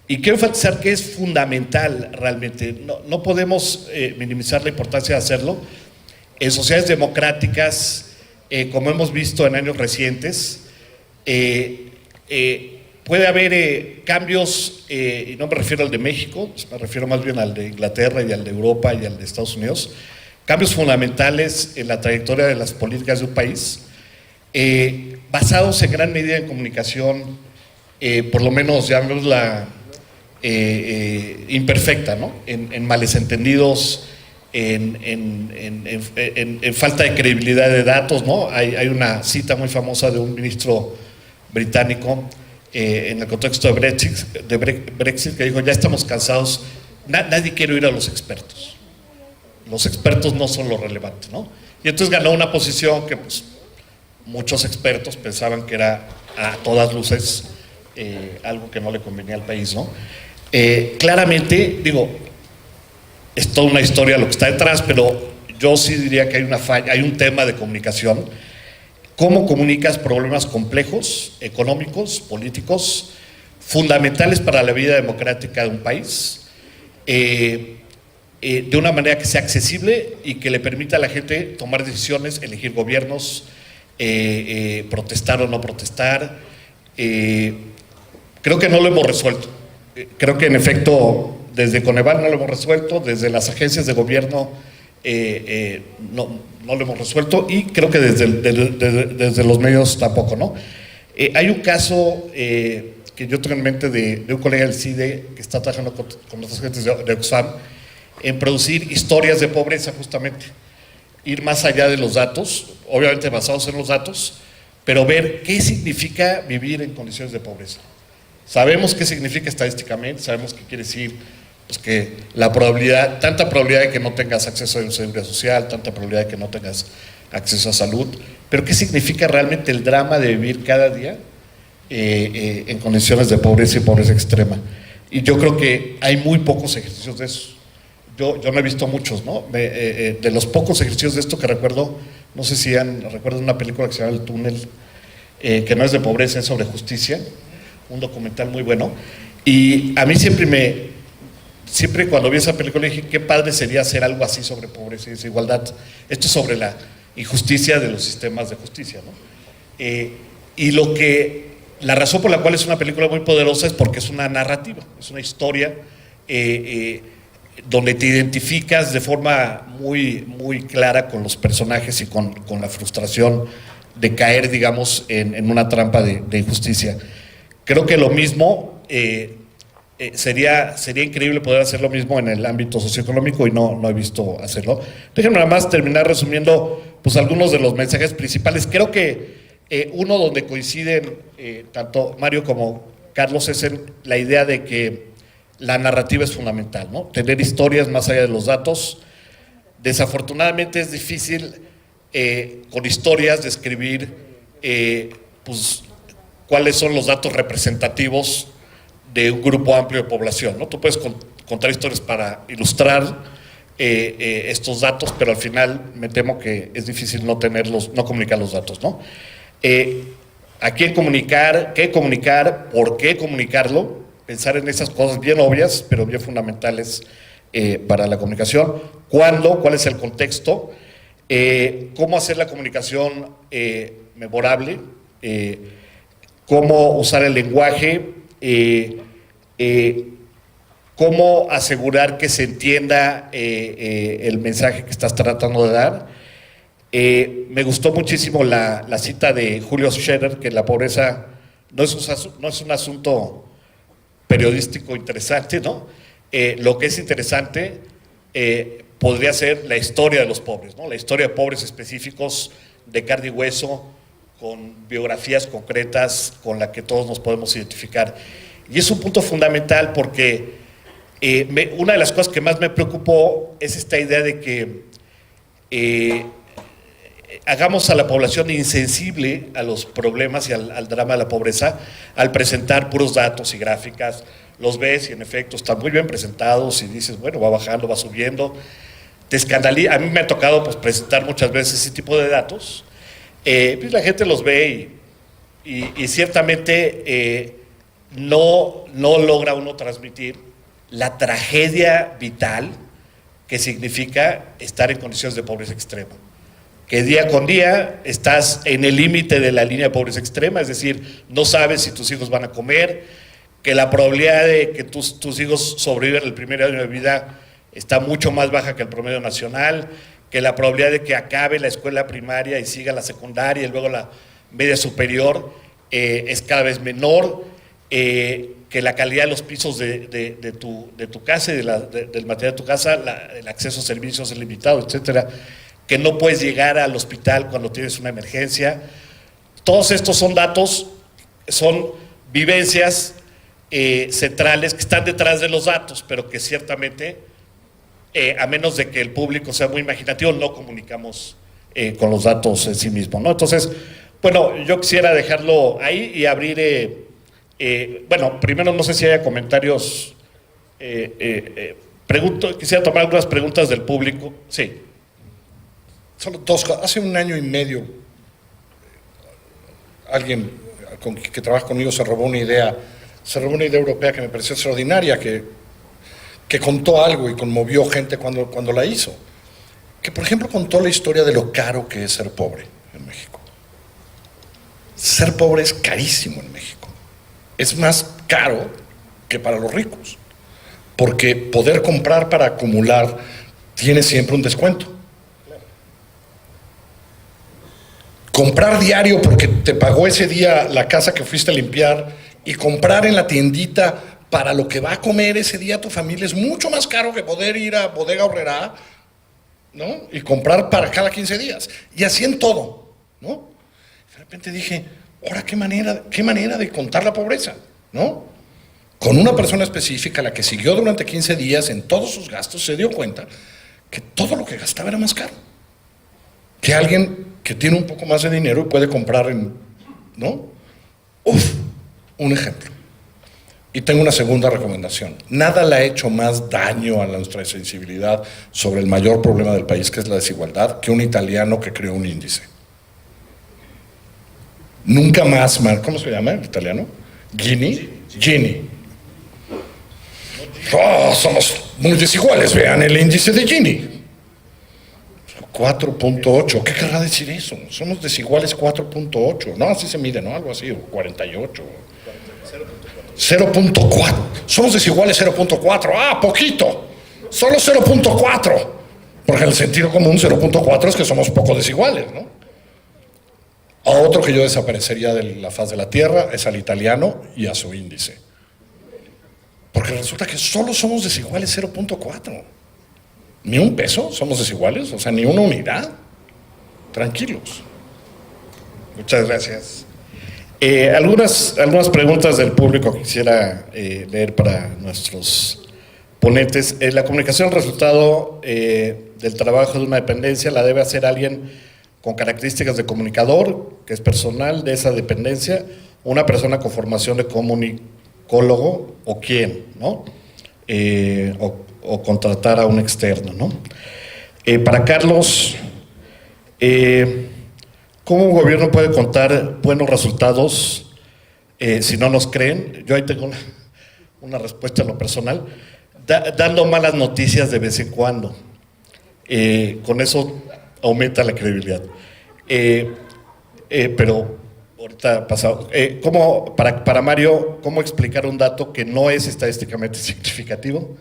Y quiero enfatizar que es fundamental realmente, no podemos minimizar la importancia de hacerlo. En sociedades democráticas, como hemos visto en años recientes, puede haber cambios, y no me refiero al de México, me refiero más bien al de Inglaterra y al de Europa y al de Estados Unidos, cambios fundamentales en la trayectoria de las políticas de un país, basados en gran medida en comunicación, por lo menos llamémosla imperfecta, ¿no? En males entendidos, en falta de credibilidad de datos, ¿no? Hay una cita muy famosa de un ministro británico en el contexto de Brexit que dijo: ya estamos cansados, nadie quiere oír a los expertos no son lo relevante, ¿no? Y entonces ganó una posición que, pues, muchos expertos pensaban que era a todas luces algo que no le convenía al país, ¿no? Claramente, digo, es toda una historia lo que está detrás, pero yo sí diría que hay una falla, hay un tema de comunicación. ¿Cómo comunicas problemas complejos, económicos, políticos, fundamentales para la vida democrática de un país, de una manera que sea accesible y que le permita a la gente tomar decisiones, elegir gobiernos, protestar o no protestar? Creo que no lo hemos resuelto. Creo que en efecto desde Coneval no lo hemos resuelto, desde las agencias de gobierno no lo hemos resuelto, y creo que desde los medios tampoco, ¿no? Hay un caso que yo tengo en mente de un colega del CIDE que está trabajando con los agentes de Oxfam en producir historias de pobreza, justamente. Ir más allá de los datos, obviamente basados en los datos, pero ver qué significa vivir en condiciones de pobreza. Sabemos qué significa estadísticamente, sabemos qué quiere decir, pues, que tanta probabilidad de que no tengas acceso a seguridad social, tanta probabilidad de que no tengas acceso a salud, pero qué significa realmente el drama de vivir cada día en condiciones de pobreza y pobreza extrema. Y yo creo que hay muy pocos ejercicios de eso. Yo no he visto muchos, ¿no? De los pocos ejercicios de esto que recuerdo, no sé si recuerdan una película que se llama El Túnel, que no es de pobreza, es sobre justicia, un documental muy bueno. Y a mí siempre cuando vi esa película dije: qué padre sería hacer algo así sobre pobreza y desigualdad. Esto es sobre la injusticia de los sistemas de justicia, ¿no? Y la razón por la cual es una película muy poderosa es porque es una narrativa, es una historia donde te identificas de forma muy, muy clara con los personajes y con la frustración de caer, digamos, en una trampa de injusticia. Creo que lo mismo, sería increíble poder hacer lo mismo en el ámbito socioeconómico, y no he visto hacerlo. Déjenme nada más terminar resumiendo, pues, algunos de los mensajes principales. Creo que uno donde coinciden tanto Mario como Carlos es en la idea de que la narrativa es fundamental, ¿no? Tener historias más allá de los datos. Desafortunadamente es difícil con historias describir pues, cuáles son los datos representativos de un grupo amplio de población, ¿no? Tú puedes contar historias para ilustrar estos datos, pero al final me temo que es difícil no comunicar los datos, ¿no? ¿A quién comunicar? ¿Qué comunicar? ¿Por qué comunicarlo? Pensar en esas cosas bien obvias, pero bien fundamentales para la comunicación. ¿Cuándo? ¿Cuál es el contexto? ¿Cómo hacer la comunicación memorable? ¿Cómo usar el lenguaje? cómo asegurar que se entienda el mensaje que estás tratando de dar. Me gustó muchísimo la cita de Julio Scherer, que la pobreza no es un asunto periodístico interesante, ¿no? Lo que es interesante podría ser la historia de los pobres, ¿no? La historia de pobres específicos de carne y hueso, con biografías concretas con la que todos nos podemos identificar. Y es un punto fundamental porque una de las cosas que más me preocupó es esta idea de que hagamos a la población insensible a los problemas y al drama de la pobreza al presentar puros datos y gráficas. Los ves y en efecto están muy bien presentados y dices, bueno, va bajando, va subiendo. Te escandaliza. A mí me ha tocado pues, presentar muchas veces ese tipo de datos. Pues la gente los ve y ciertamente no logra uno transmitir la tragedia vital que significa estar en condiciones de pobreza extrema. Que día con día estás en el límite de la línea de pobreza extrema, es decir, no sabes si tus hijos van a comer, que la probabilidad de que tus hijos sobrevivan el primer año de vida está mucho más baja que el promedio nacional, que la probabilidad de que acabe la escuela primaria y siga la secundaria y luego la media superior es cada vez menor, que la calidad de los pisos de tu casa y del material de tu casa, el acceso a servicios es limitado, etcétera, que no puedes llegar al hospital cuando tienes una emergencia. Todos estos son datos, son vivencias centrales que están detrás de los datos, pero que ciertamente, a menos de que el público sea muy imaginativo, no comunicamos con los datos en sí mismos, ¿no? Entonces, bueno, yo quisiera dejarlo ahí y abrir, bueno, primero no sé si haya comentarios, quisiera tomar algunas preguntas del público, sí. Solo dos cosas. Hace 1 año y medio, alguien que trabaja conmigo se robó una idea europea que me pareció extraordinaria, que contó algo y conmovió gente cuando la hizo. Que, por ejemplo, contó la historia de lo caro que es ser pobre en México. Ser pobre es carísimo en México. Es más caro que para los ricos, porque poder comprar para acumular tiene siempre un descuento. Comprar diario porque te pagó ese día la casa que fuiste a limpiar y comprar en la tiendita para lo que va a comer ese día tu familia es mucho más caro que poder ir a Bodega Aurrerá, ¿no? Y comprar para cada 15 días. Y así en todo, ¿no? De repente dije, ahora qué manera de contar la pobreza, ¿no? Con una persona específica, la que siguió durante 15 días en todos sus gastos, se dio cuenta que todo lo que gastaba era más caro. Que alguien que tiene un poco más de dinero y puede comprar ¿no? Un ejemplo. Y tengo una segunda recomendación. Nada le ha hecho más daño a nuestra sensibilidad sobre el mayor problema del país, que es la desigualdad, que un italiano que creó un índice. Nunca más, ¿cómo se llama el italiano? Gini. Somos muy desiguales, vean el índice de Gini. 4.8, ¿qué querrá decir eso? Somos desiguales 4.8, no, así se mide, ¿no? Algo así, 48. 0.4, somos desiguales 0.4, poquito, solo 0.4, porque en el sentido común 0.4 es que somos poco desiguales, ¿no? A otro que yo desaparecería de la faz de la tierra es al italiano y a su índice, porque resulta que solo somos desiguales 0.4. Ni un peso somos desiguales, o sea, ni una unidad. Tranquilos. Muchas gracias. Algunas preguntas del público que quisiera leer para nuestros ponentes. La comunicación resultado del trabajo de una dependencia la debe hacer alguien con características de comunicador, que es personal de esa dependencia, una persona con formación de comunicólogo o quién, ¿no? O contratar a un externo, ¿no? Para Carlos, ¿cómo un gobierno puede contar buenos resultados si no nos creen? Yo ahí tengo una respuesta en lo personal, dando malas noticias de vez en cuando. Con eso aumenta la credibilidad. Pero ahorita pasado. Para Mario, ¿cómo explicar un dato que no es estadísticamente significativo?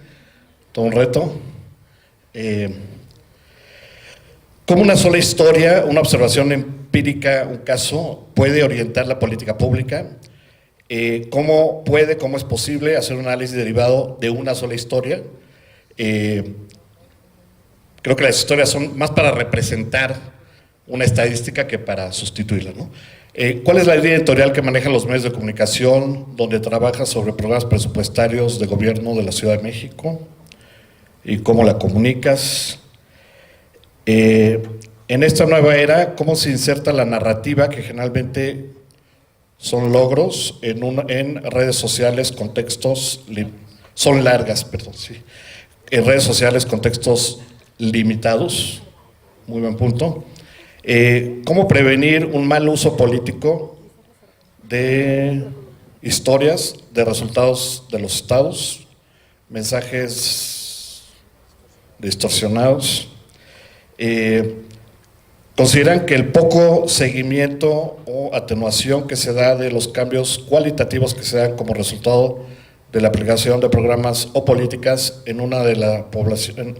Todo un reto. ¿Cómo una sola historia, una observación empírica, un caso, puede orientar la política pública? ¿Cómo es posible hacer un análisis derivado de una sola historia? Creo que las historias son más para representar una estadística que para sustituirla, ¿no? ¿Cuál es la línea editorial que manejan los medios de comunicación donde trabajas sobre programas presupuestarios de gobierno de la Ciudad de México? ¿Y cómo la comunicas? En esta nueva era, ¿cómo se inserta la narrativa que generalmente son logros en redes sociales, son largas, perdón, sí, en redes sociales, contextos limitados? Muy buen punto. ¿Cómo prevenir un mal uso político de historias, de resultados de los estados, mensajes distorsionados? ¿Consideran que el poco seguimiento o atenuación que se da de los cambios cualitativos que se dan como resultado de la aplicación de programas o políticas en una de la población,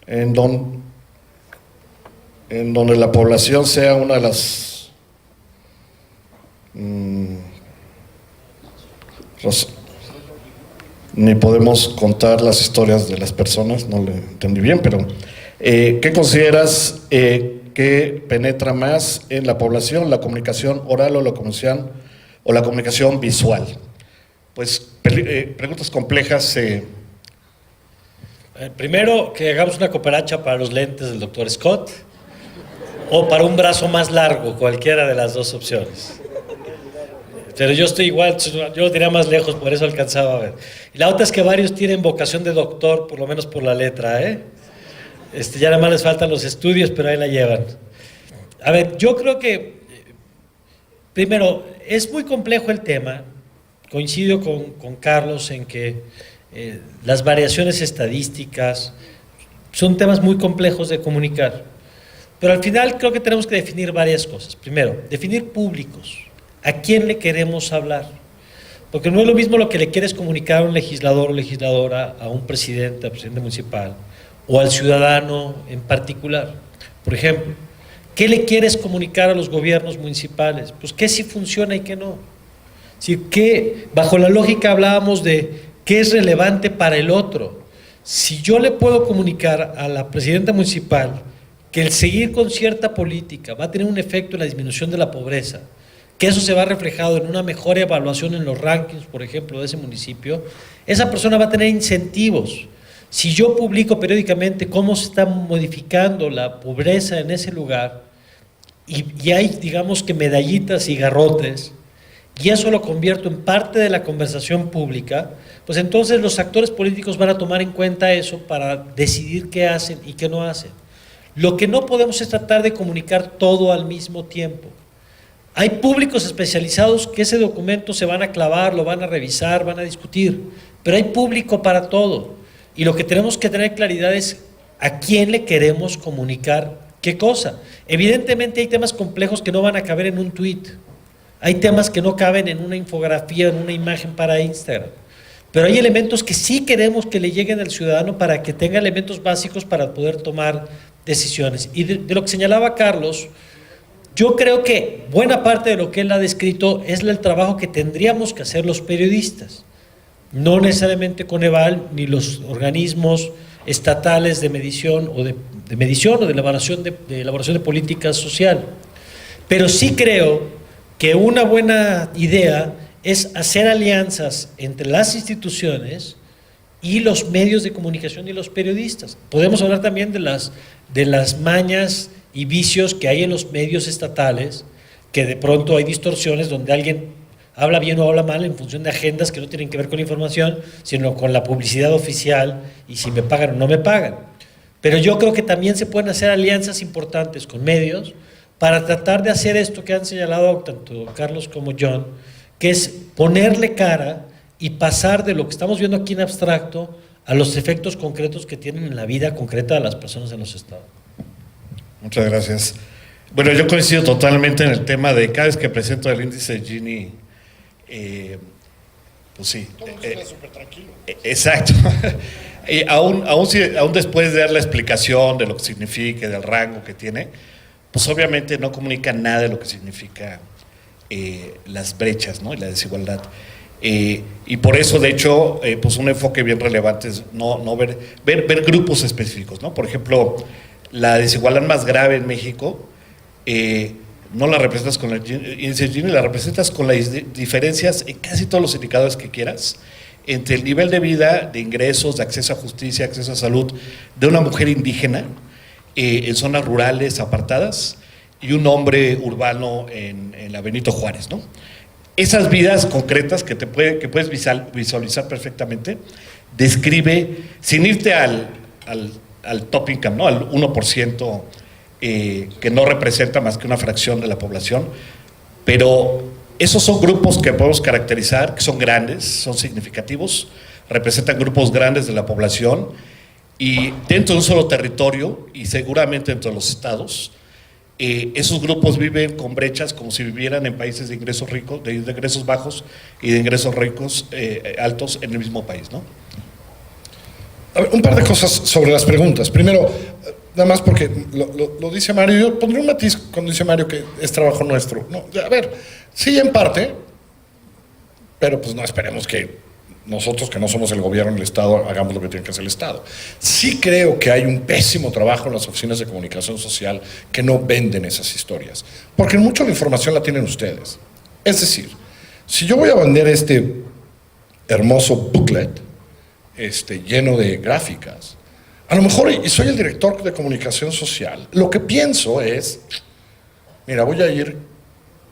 en donde la población sea una de las ni podemos contar las historias de las personas, no le entendí bien, pero ¿qué consideras que penetra más en la población, la comunicación oral o la comunicación visual? Pues preguntas complejas. Primero, que hagamos una cooperacha para los lentes del doctor Scott o para un brazo más largo, cualquiera de las dos opciones. Pero yo estoy igual, yo lo diría más lejos, por eso alcanzaba a ver. Y la otra es que varios tienen vocación de doctor, por lo menos por la letra, ¿eh? Ya nada más les faltan los estudios, pero ahí la llevan. A ver, yo creo que, primero, es muy complejo el tema. Coincido con Carlos en que las variaciones estadísticas son temas muy complejos de comunicar. Pero al final creo que tenemos que definir varias cosas. Primero, definir públicos. ¿A quién le queremos hablar? Porque no es lo mismo lo que le quieres comunicar a un legislador o legisladora, a un presidente municipal, o al ciudadano en particular. Por ejemplo, ¿qué le quieres comunicar a los gobiernos municipales? Pues qué sí funciona y qué no. Si que bajo la lógica hablábamos de qué es relevante para el otro. Si yo le puedo comunicar a la presidenta municipal que el seguir con cierta política va a tener un efecto en la disminución de la pobreza, que eso se va reflejado en una mejor evaluación en los rankings, por ejemplo, de ese municipio, esa persona va a tener incentivos. Si yo publico periódicamente cómo se está modificando la pobreza en ese lugar y hay, digamos que medallitas y garrotes, y eso lo convierto en parte de la conversación pública, pues entonces los actores políticos van a tomar en cuenta eso para decidir qué hacen y qué no hacen. Lo que no podemos es tratar de comunicar todo al mismo tiempo. Hay públicos especializados que ese documento se van a clavar, lo van a revisar, van a discutir, pero hay público para todo. Y lo que tenemos que tener claridad es a quién le queremos comunicar qué cosa. Evidentemente hay temas complejos que no van a caber en un tuit. Hay temas que no caben en una infografía, en una imagen para Instagram. Pero hay elementos que sí queremos que le lleguen al ciudadano para que tenga elementos básicos para poder tomar decisiones. Y de lo que señalaba Carlos, yo creo que buena parte de lo que él ha descrito es el trabajo que tendríamos que hacer los periodistas. No necesariamente Coneval ni los organismos estatales de medición o de elaboración de política social. Pero sí creo que una buena idea es hacer alianzas entre las instituciones y los medios de comunicación y los periodistas. Podemos hablar también de las mañas y vicios que hay en los medios estatales, que de pronto hay distorsiones donde alguien habla bien o habla mal en función de agendas que no tienen que ver con la información, sino con la publicidad oficial y si me pagan o no me pagan. Pero yo creo que también se pueden hacer alianzas importantes con medios para tratar de hacer esto que han señalado tanto Carlos como John, que es ponerle cara y pasar de lo que estamos viendo aquí en abstracto a los efectos concretos que tienen en la vida concreta de las personas en los estados. Muchas gracias. Bueno, yo coincido totalmente en el tema de cada vez que presento el índice de Gini, pues sí. súper tranquilo. Exacto. Y aún después de dar la explicación de lo que significa, del rango que tiene, pues obviamente no comunica nada de lo que significa las brechas, ¿no? Y la desigualdad. Y por eso, de hecho, pues un enfoque bien relevante es no ver grupos específicos, ¿no? Por ejemplo, la desigualdad más grave en México no la representas con el índice Gini, la representas con las diferencias en casi todos los indicadores que quieras entre el nivel de vida, de ingresos, de acceso a justicia, acceso a salud de una mujer indígena en zonas rurales apartadas y un hombre urbano en la Benito Juárez, ¿no? Esas vidas concretas que puedes visualizar perfectamente, describe, sin irte al top income, ¿no? Al 1%, que no representa más que una fracción de la población, pero esos son grupos que podemos caracterizar, que son grandes, son significativos, representan grupos grandes de la población y dentro de un solo territorio y seguramente dentro de los estados, esos grupos viven con brechas como si vivieran en países de ingresos ricos, de ingresos bajos y de ingresos ricos altos en el mismo país, ¿no? A ver, un par de cosas sobre las preguntas. Primero, nada más porque lo dice Mario, yo pondré un matiz cuando dice Mario que es trabajo nuestro. No, a ver, sí en parte, pero pues no esperemos que nosotros, que no somos el gobierno del Estado, hagamos lo que tiene que hacer el Estado. Sí creo que hay un pésimo trabajo en las oficinas de comunicación social que no venden esas historias, porque mucho la información la tienen ustedes. Es decir, si yo voy a vender este hermoso booklet, lleno de gráficas, a lo mejor, y soy el director de comunicación social, lo que pienso es, mira, voy a ir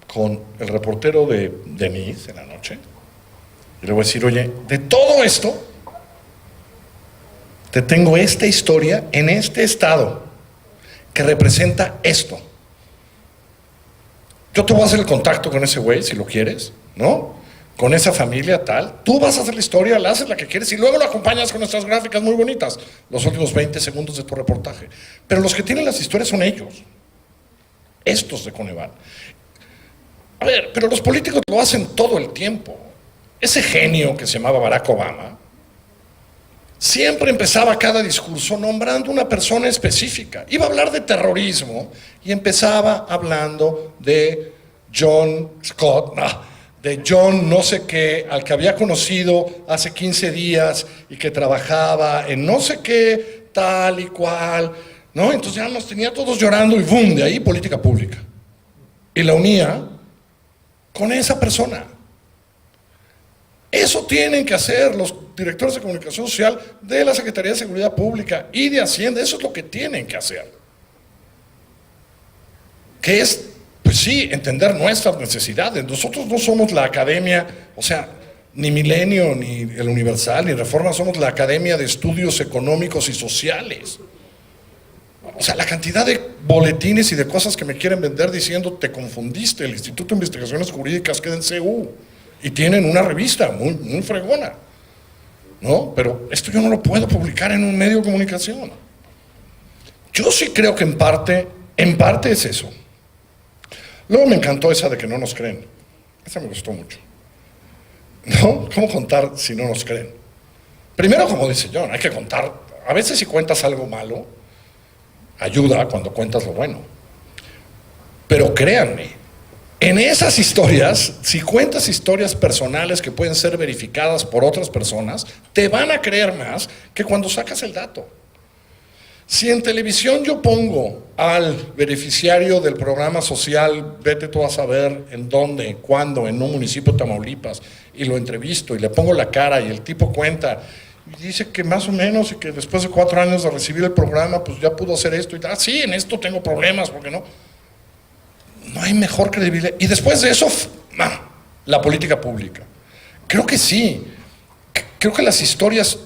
con el reportero de Denise en la noche, y le voy a decir, oye, de todo esto, te tengo esta historia en este estado que representa esto. Yo te voy a hacer el contacto con ese güey, si lo quieres, ¿no? Con esa familia tal. Tú vas a hacer la historia, la haces la que quieres y luego lo acompañas con nuestras gráficas muy bonitas. Los últimos 20 segundos de tu reportaje. Pero los que tienen las historias son ellos. Estos de Coneval. A ver, pero los políticos lo hacen todo el tiempo. Ese genio que se llamaba Barack Obama siempre empezaba cada discurso nombrando una persona específica. Iba a hablar de terrorismo y empezaba hablando de John Scott, de John no sé qué, al que había conocido hace 15 días y que trabajaba en no sé qué, tal y cual, ¿no? Entonces ya nos tenía todos llorando y ¡boom! De ahí política pública. Y la unía con esa persona. Eso tienen que hacer los directores de comunicación social de la Secretaría de Seguridad Pública y de Hacienda. Eso es lo que tienen que hacer. Que es, pues sí, entender nuestras necesidades. Nosotros no somos la academia, o sea, ni Milenio, ni el Universal, ni Reforma, somos la Academia de Estudios Económicos y Sociales. O sea, la cantidad de boletines y de cosas que me quieren vender diciendo te confundiste, el Instituto de Investigaciones Jurídicas queda en CU. Y tienen una revista muy fregona, ¿no? Pero esto yo no lo puedo publicar en un medio de comunicación. Yo sí creo que en parte es eso. Luego me encantó esa de que no nos creen. Esa me gustó mucho. ¿No? ¿Cómo contar si no nos creen? Primero, como dice John, hay que contar. A veces si cuentas algo malo, ayuda cuando cuentas lo bueno. Pero créanme, en esas historias, si cuentas historias personales que pueden ser verificadas por otras personas, te van a creer más que cuando sacas el dato. Si en televisión yo pongo al beneficiario del programa social, vete tú a saber en dónde, cuándo, en un municipio de Tamaulipas, y lo entrevisto y le pongo la cara y el tipo cuenta, y dice que más o menos y que después de 4 años de recibir el programa, pues ya pudo hacer esto y tal. Sí, en esto tengo problemas, ¿por qué no? No hay mejor credibilidad. Y después de eso, la política pública. Creo que sí. Creo que las historias,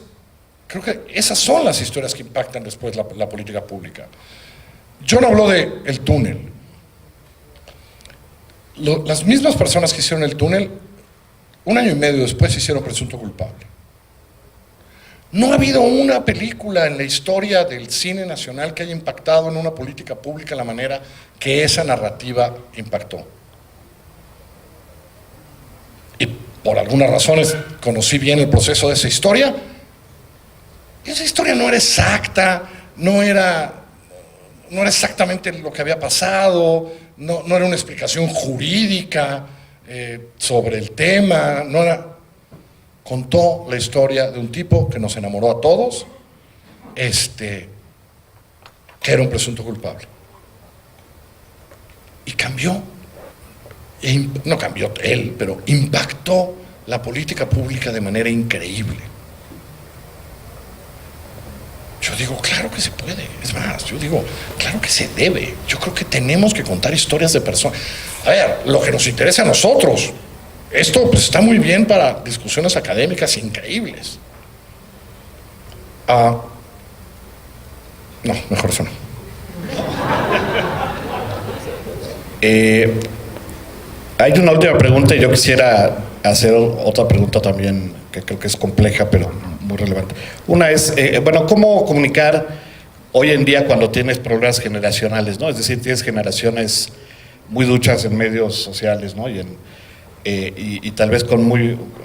creo que esas son las historias que impactan después la política pública. John habló del túnel. Las mismas personas que hicieron el túnel, 1 año y medio después se hicieron presunto culpable. No ha habido una película en la historia del cine nacional que haya impactado en una política pública la manera que esa narrativa impactó. Y por algunas razones conocí bien el proceso de esa historia. Y esa historia no era exacta, no era exactamente lo que había pasado, no era una explicación jurídica sobre el tema, contó la historia de un tipo que nos enamoró a todos, que era un presunto culpable. Y cambió, no cambió él, pero impactó la política pública de manera increíble. Yo digo, claro que se puede, es más, yo digo, claro que se debe. Yo creo que tenemos que contar historias de personas. A ver, lo que nos interesa a nosotros, esto pues está muy bien para discusiones académicas increíbles. No, mejor eso no. Hay una última pregunta y yo quisiera hacer otra pregunta también que creo que es compleja pero muy relevante. Una es, ¿cómo comunicar hoy en día cuando tienes problemas generacionales, ¿no? Es decir, tienes generaciones muy duchas en medios sociales, ¿no? Y tal vez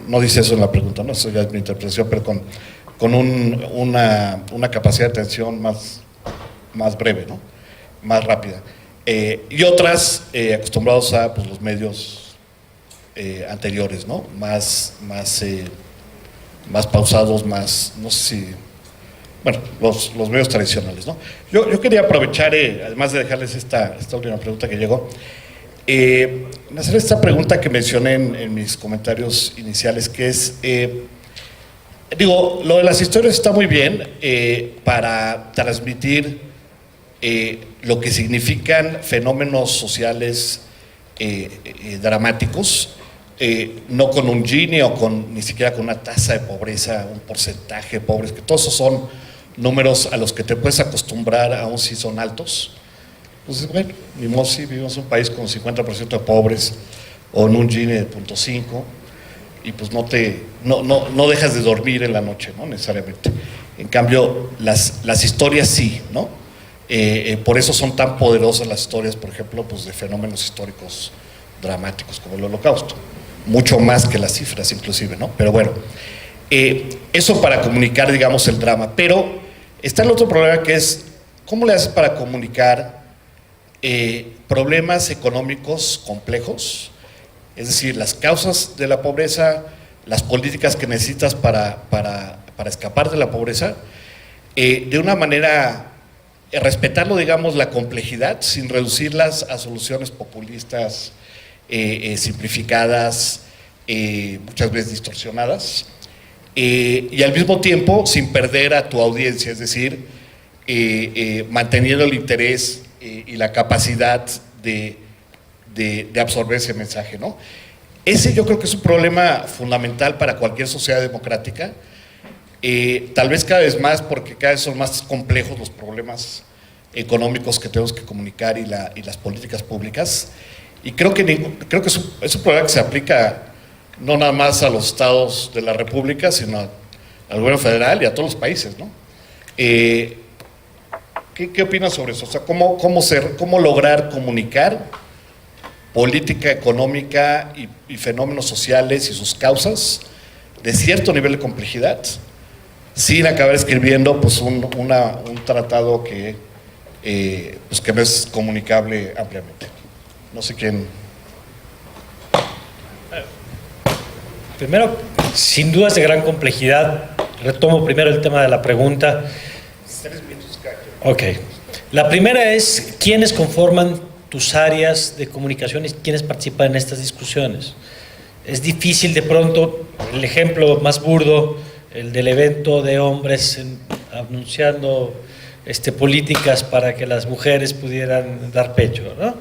no dice eso en la pregunta, ¿no? Eso ya es mi interpretación, pero con una capacidad de atención más breve, ¿no? Más rápida. Y otras acostumbrados a pues, los medios anteriores, ¿no? Más pausados, no sé si, los medios tradicionales, ¿no? Yo quería aprovechar, además de dejarles esta última pregunta que llegó, hacer esta pregunta que mencioné en mis comentarios iniciales, que es, lo de las historias está muy bien para transmitir lo que significan fenómenos sociales dramáticos, no con un Gini o ni siquiera con una tasa de pobreza, un porcentaje de pobres, que todos esos son números a los que te puedes acostumbrar aún si son altos. Entonces, bueno, vivimos en un país con 50% de pobres o en un Gini de 0.5 y pues no dejas de dormir en la noche, ¿no? Necesariamente. En cambio, las historias sí, ¿no? Por eso son tan poderosas las historias, por ejemplo, pues de fenómenos históricos dramáticos como el Holocausto, mucho más que las cifras inclusive, ¿no? Pero bueno, eso para comunicar, digamos, el drama. Pero está el otro problema que es, ¿cómo le haces para comunicar problemas económicos complejos? Es decir, las causas de la pobreza, las políticas que necesitas para escapar de la pobreza, de una manera, respetando, digamos, la complejidad sin reducirlas a soluciones populistas, simplificadas, muchas veces distorsionadas, y al mismo tiempo sin perder a tu audiencia, es decir, manteniendo el interés y la capacidad de absorber ese mensaje, ¿no? Ese yo creo que es un problema fundamental para cualquier sociedad democrática, tal vez cada vez más porque cada vez son más complejos los problemas económicos que tenemos que comunicar y las políticas públicas, y creo que es un problema que se aplica no nada más a los estados de la República, sino al gobierno federal y a todos los países, ¿no? ¿Qué opinas sobre eso? O sea, ¿cómo lograr comunicar política económica y fenómenos sociales y sus causas de cierto nivel de complejidad sin acabar escribiendo pues, un tratado que no es comunicable ampliamente? No sé quién. Primero, sin dudas de gran complejidad. Retomo primero el tema de la pregunta. Ok. La primera es, ¿quiénes conforman tus áreas de comunicación y quiénes participan en estas discusiones? Es difícil de pronto, el ejemplo más burdo, el del evento de hombres anunciando políticas para que las mujeres pudieran dar pecho, ¿no?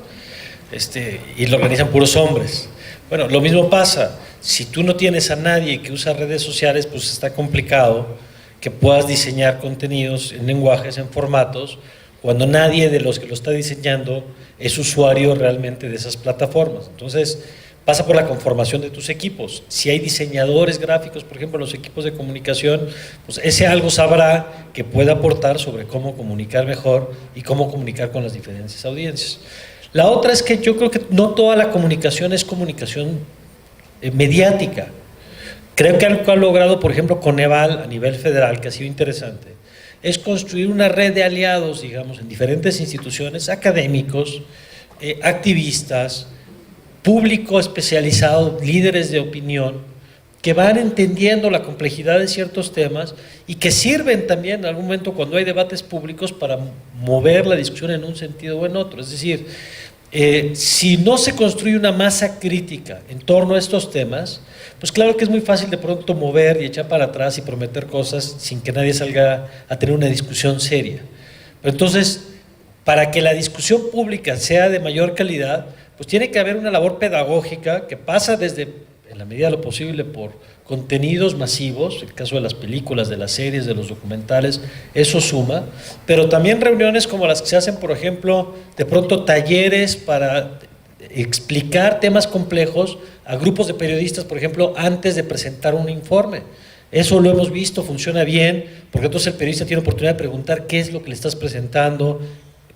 Y lo organizan puros hombres. Bueno, lo mismo pasa. Si tú no tienes a nadie que usa redes sociales, pues está complicado que puedas diseñar contenidos en lenguajes, en formatos, cuando nadie de los que lo está diseñando es usuario realmente de esas plataformas. Entonces, pasa por la conformación de tus equipos. Si hay diseñadores gráficos, por ejemplo, en los equipos de comunicación, pues ese algo sabrá que puede aportar sobre cómo comunicar mejor y cómo comunicar con las diferentes audiencias. La otra es que yo creo que no toda la comunicación es comunicación mediática. Creo que algo que ha logrado, por ejemplo, Coneval a nivel federal, que ha sido interesante, es construir una red de aliados, digamos, en diferentes instituciones, académicos, activistas, público especializado, líderes de opinión, que van entendiendo la complejidad de ciertos temas y que sirven también en algún momento cuando hay debates públicos para mover la discusión en un sentido o en otro. Es decir, si no se construye una masa crítica en torno a estos temas, pues claro que es muy fácil de pronto mover y echar para atrás y prometer cosas sin que nadie salga a tener una discusión seria. Pero entonces, para que la discusión pública sea de mayor calidad, pues tiene que haber una labor pedagógica que pasa desde, en la medida de lo posible, por contenidos masivos, en el caso de las películas, de las series, de los documentales, eso suma, pero también reuniones como las que se hacen, por ejemplo, de pronto talleres para explicar temas complejos a grupos de periodistas, por ejemplo, antes de presentar un informe. Eso lo hemos visto, funciona bien, porque entonces el periodista tiene oportunidad de preguntar qué es lo que le estás presentando,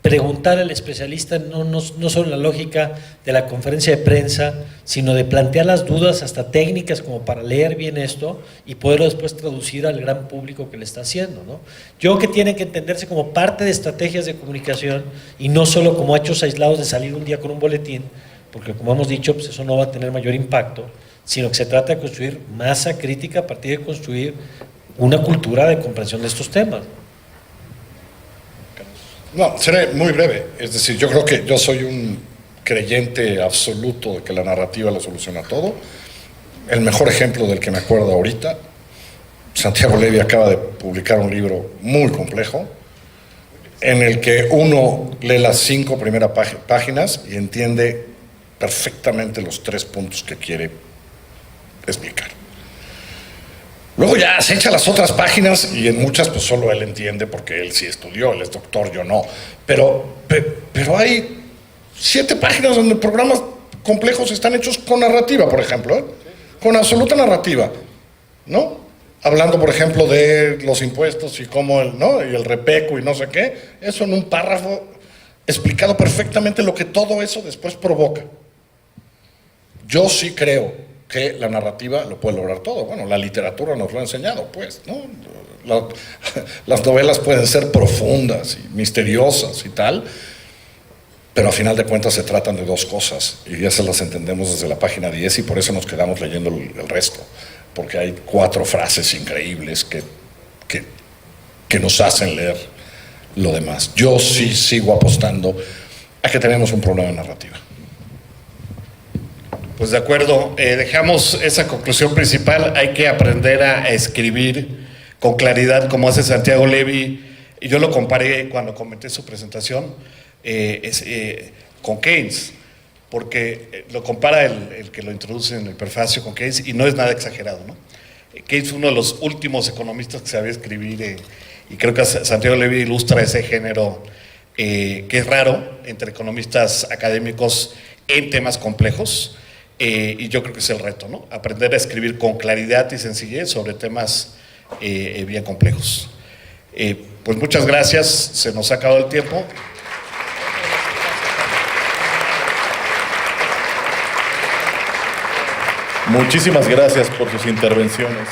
preguntar al especialista no solo la lógica de la conferencia de prensa, sino de plantear las dudas hasta técnicas como para leer bien esto y poderlo después traducir al gran público que le está haciendo, ¿no? Yo creo que tiene que entenderse como parte de estrategias de comunicación y no solo como hechos aislados de salir un día con un boletín, porque como hemos dicho, pues eso no va a tener mayor impacto, sino que se trata de construir masa crítica a partir de construir una cultura de comprensión de estos temas. No, seré muy breve. Es decir, yo creo que yo soy un creyente absoluto de que la narrativa lo soluciona todo. El mejor ejemplo del que me acuerdo ahorita, Santiago Levy acaba de publicar un libro muy complejo, en el que uno lee las 5 primeras páginas y entiende perfectamente los 3 puntos que quiere explicar. Luego ya se echa las otras páginas y en muchas pues solo él entiende porque él sí estudió, él es doctor, yo no. Pero hay 7 páginas donde programas complejos están hechos con narrativa, por ejemplo, ¿eh? Con absoluta narrativa, ¿no? Hablando, por ejemplo, de los impuestos y cómo ¿no? Y el repeco y no sé qué. Eso en un párrafo explicado perfectamente lo que todo eso después provoca. Yo sí creo que la narrativa lo puede lograr todo. Bueno, la literatura nos lo ha enseñado, pues, ¿no? Las novelas pueden ser profundas y misteriosas y tal, pero a final de cuentas se tratan de 2 cosas, y esas las entendemos desde la página 10 y por eso nos quedamos leyendo el resto, porque hay 4 frases increíbles que nos hacen leer lo demás. Yo sí sigo apostando a que tenemos un problema de narrativa. Pues de acuerdo, dejamos esa conclusión principal. Hay que aprender a escribir con claridad, como hace Santiago Levy. Y yo lo comparé cuando comenté su presentación con Keynes, porque lo compara el que lo introduce en el prefacio con Keynes, y no es nada exagerado, ¿no? Keynes fue uno de los últimos economistas que sabía escribir, y creo que Santiago Levy ilustra ese género que es raro entre economistas académicos en temas complejos. Y yo creo que es el reto, ¿no? Aprender a escribir con claridad y sencillez sobre temas bien complejos. Pues muchas gracias, se nos ha acabado el tiempo. Muchísimas gracias por sus intervenciones.